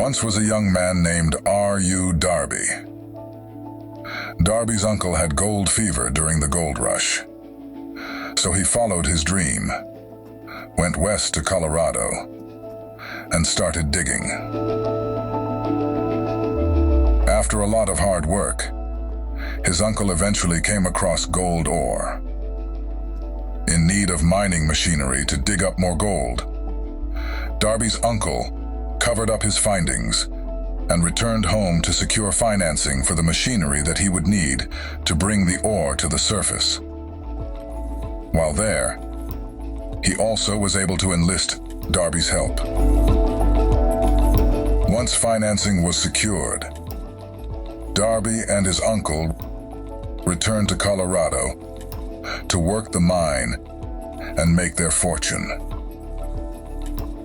once was a young man named R.U. Darby. Darby's uncle had gold fever during the gold rush. So he followed his dream, went west to Colorado, and started digging. After a lot of hard work, his uncle eventually came across gold ore. In need of mining machinery to dig up more gold, Darby's uncle covered up his findings and returned home to secure financing for the machinery that he would need to bring the ore to the surface. While there, he also was able to enlist Darby's help. Once financing was secured, Darby and his uncle returned to Colorado to work the mine and make their fortune.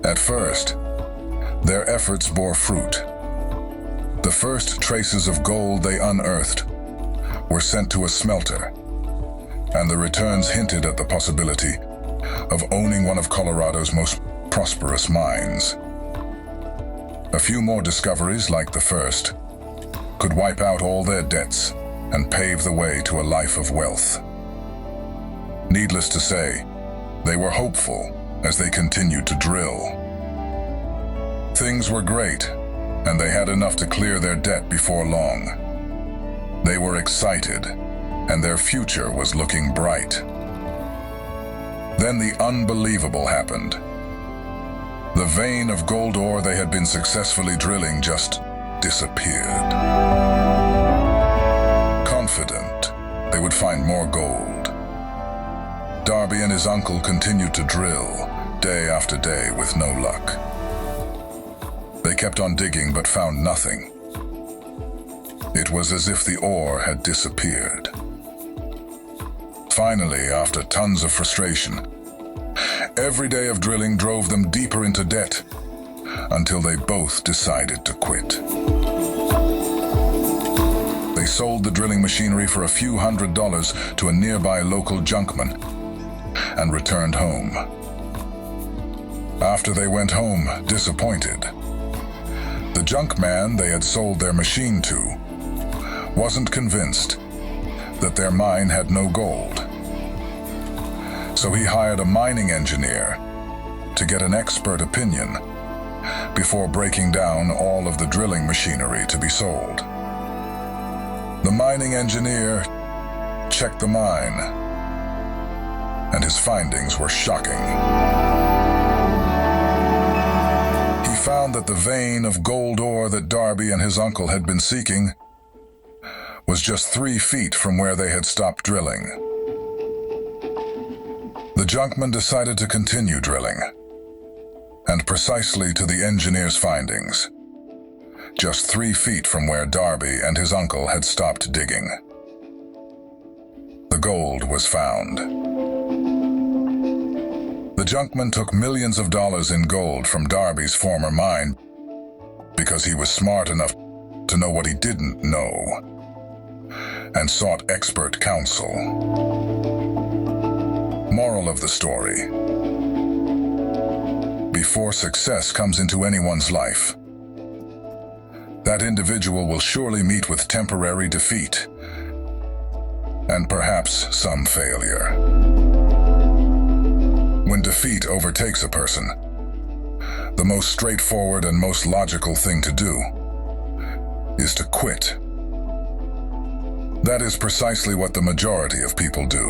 At first, their efforts bore fruit. The first traces of gold they unearthed were sent to a smelter, and the returns hinted at the possibility of owning one of Colorado's most prosperous mines. A few more discoveries like the first could wipe out all their debts and pave the way to a life of wealth. Needless to say, they were hopeful as they continued to drill. Things were great, and they had enough to clear their debt before long. They were excited, and their future was looking bright. Then the unbelievable happened. The vein of gold ore they had been successfully drilling just disappeared. Confident they would find more gold, Darby and his uncle continued to drill day after day with no luck. They kept on digging but found nothing. It was as if the ore had disappeared. Finally, after tons of frustration, every day of drilling drove them deeper into debt until they both decided to quit. They sold the drilling machinery for a few $100s to a nearby local junkman and returned home. After they went home, disappointed, the junk man they had sold their machine to wasn't convinced that their mine had no gold. So he hired a mining engineer to get an expert opinion before breaking down all of the drilling machinery to be sold. The mining engineer checked the mine, and his findings were shocking. He found that the vein of gold ore that Darby and his uncle had been seeking was just 3 feet from where they had stopped drilling. The junkman decided to continue drilling, and precisely to the engineer's findings, just 3 feet from where Darby and his uncle had stopped digging, the gold was found. The junkman took millions of dollars in gold from Darby's former mine because he was smart enough to know what he didn't know, and sought expert counsel. Moral of the story: before success comes into anyone's life, that individual will surely meet with temporary defeat and perhaps some failure. When defeat overtakes a person, the most straightforward and most logical thing to do is to quit. That is precisely what the majority of people do.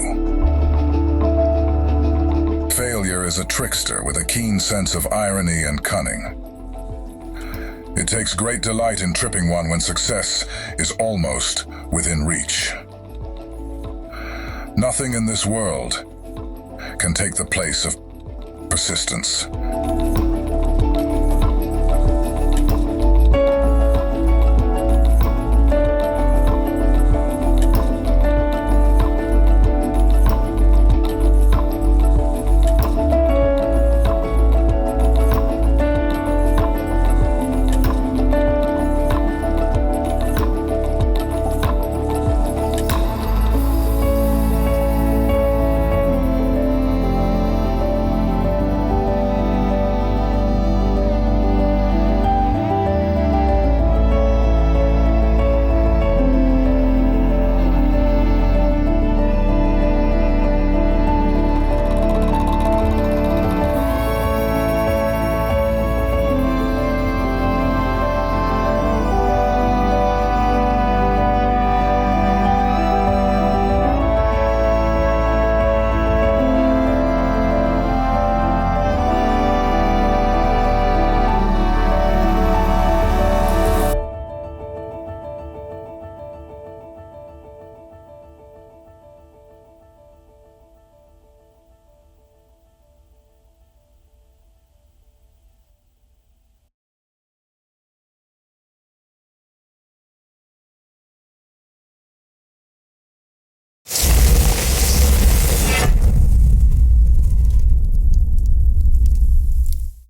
Failure is a trickster with a keen sense of irony and cunning. It takes great delight in tripping one when success is almost within reach. Nothing in this world can take the place of persistence.